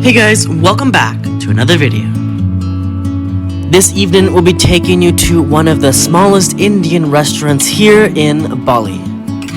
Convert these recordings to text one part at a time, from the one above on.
Hey guys, welcome back to another video. This evening we'll be taking you to one of the smallest Indian restaurants here in Bali.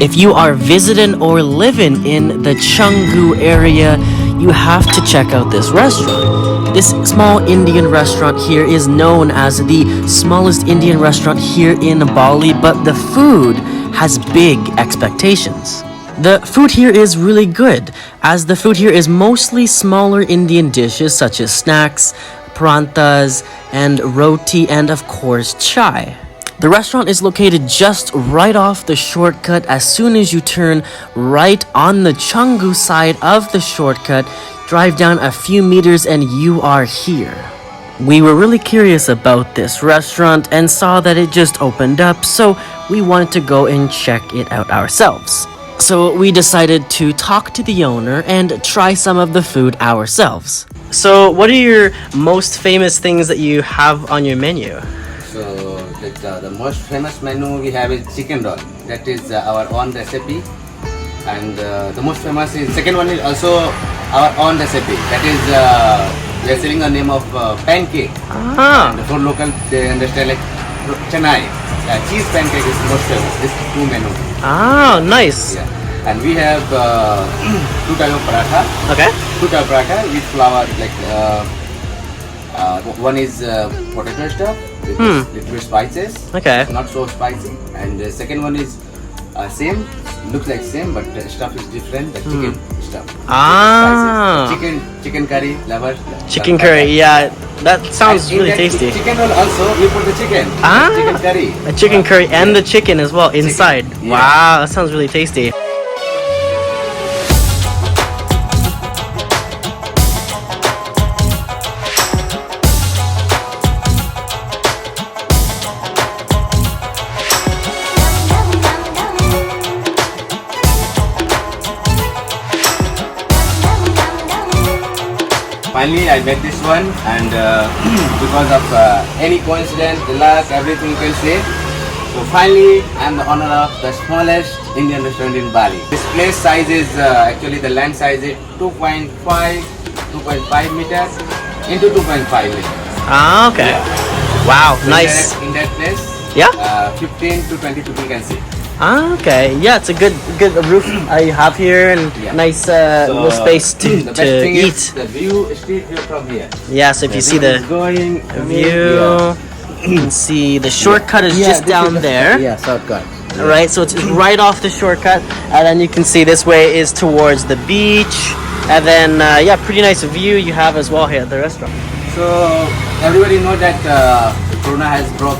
If you are visiting or living in the Canggu area, you have to check out this restaurant. This small Indian restaurant here is known as the smallest Indian restaurant here in Bali, but the food has big expectations. The food here is really good, as the food here is mostly smaller Indian dishes such as snacks, paranthas, and roti, and of course chai. The restaurant is located just right off the shortcut. As soon as you turn right on the Canggu side of the shortcut, drive down a few meters and you are here. We were really curious about this restaurant and saw that it just opened up, so we wanted to go and check it out ourselves. So we decided to talk to the owner and try some of the food ourselves. So what are your most famous things that you have on your menu? So the most famous menu we have is chicken roll. That is our own recipe. And the most famous is, second one is also our own recipe. That is, we are selling the name of pancake. Ah. And for local, they understand like chanai. Cheese pancake is most famous. These two menus. Ah, nice. Yeah. And we have two types of paratha. Okay. Two types of paratha with flour. Like one is potato stuff with little bit spices. Okay. Not so spicy. And the second one is same. Looks like same, but the stuff is different. The chicken stuff. Ah. Chicken curry, lover. Chicken curry, yeah, that sounds really tasty. Chicken roll also, we put the chicken. Ah. Chicken curry. A chicken curry and the chicken as well inside. Yeah. Wow, that sounds really tasty. Finally, I met this one, and because of any coincidence, the luck, everything you can say. So finally, I'm the owner of the smallest Indian restaurant in Bali. This place size is actually the land size is 2.5 meters into 2.5 meters. Ah, okay. Yeah. Wow, So nice. In that place, Yeah? 15 to 20 people can see. Ah, okay. Yeah, it's a good roof I have here and Yeah. nice So, little space the to best thing eat. is the view, street view from here. Yeah, so if you see the going view, you can see the shortcut is just down there. Yeah, shortcut. Right, so it's right off the shortcut, and then you can see this way is towards the beach, and then yeah, pretty nice view you have as well here at the restaurant. So everybody know that Corona has broke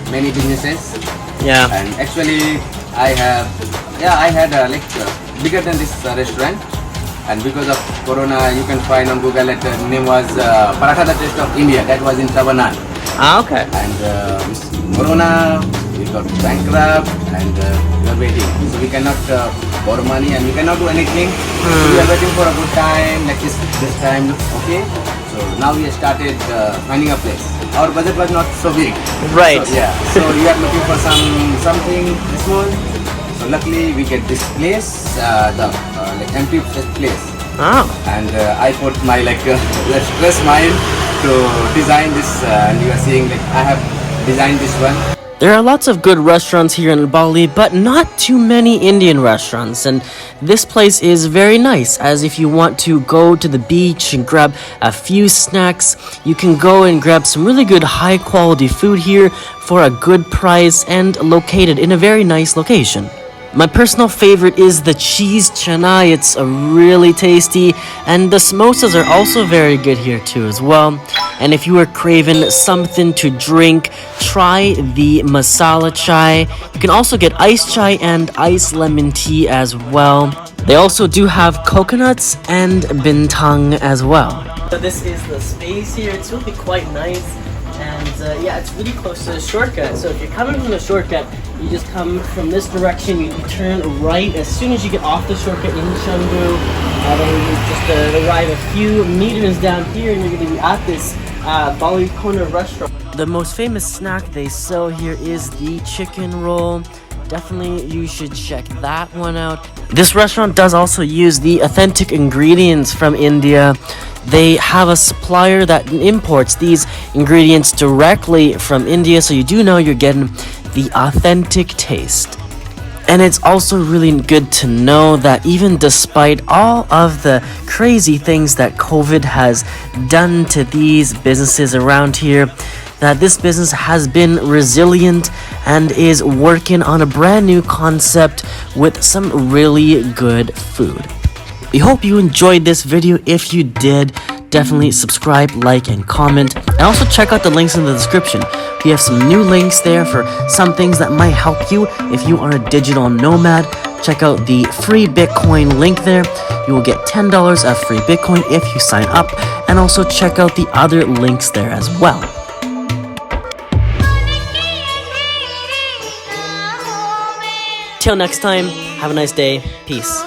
many businesses. Yeah. And actually, I had bigger than this restaurant. And because of Corona, you can find on Google that the name was Paratha the Taste of India. That was in Tabanan. Ah, okay. And with Corona, we got bankrupt and we are waiting. So we cannot borrow money and we cannot do anything. So we are waiting for a good time. Like this time looks okay. So now we have started finding a place. Our budget was not so big. Right. So, yeah. So we are looking for something small. So luckily we get this place, the like empty place. Oh. And I put my stress mind to design this. And you are seeing like I have designed this one. There are lots of good restaurants here in Bali, but not too many Indian restaurants, and this place is very nice, as if you want to go to the beach and grab a few snacks, you can go and grab some really good high quality food here for a good price and located in a very nice location. My personal favorite is the cheese chana. It's really tasty, and the samosas are also very good here too as well. And if you are craving something to drink, try the masala chai. You can also get iced chai and iced lemon tea as well. They also do have coconuts and bintang as well. So this is the space here. It's really quite nice. And yeah, it's really close to the shortcut. So if you're coming from the shortcut, you just come from this direction, you turn right as soon as you get off the shortcut in Canggu, then you just arrive a few meters down here and you're going to be at this Bali Corner restaurant. The most famous snack they sell here is the chicken roll. definitely you should check that one out. This restaurant does also use the authentic ingredients from India. They have a supplier that imports these ingredients directly from India, so you do know you're getting the authentic taste. And it's also really good to know that even despite all of the crazy things that COVID has done to these businesses around here, that this business has been resilient and is working on a brand new concept with some really good food. We hope you enjoyed this video. If you did, definitely subscribe, like, and comment. And also check out the links in the description. We have some new links there for some things that might help you if you are a digital nomad. Check out the free Bitcoin link there. You will get $10 of free Bitcoin if you sign up. And also check out the other links there as well. Till next time, have a nice day. Peace.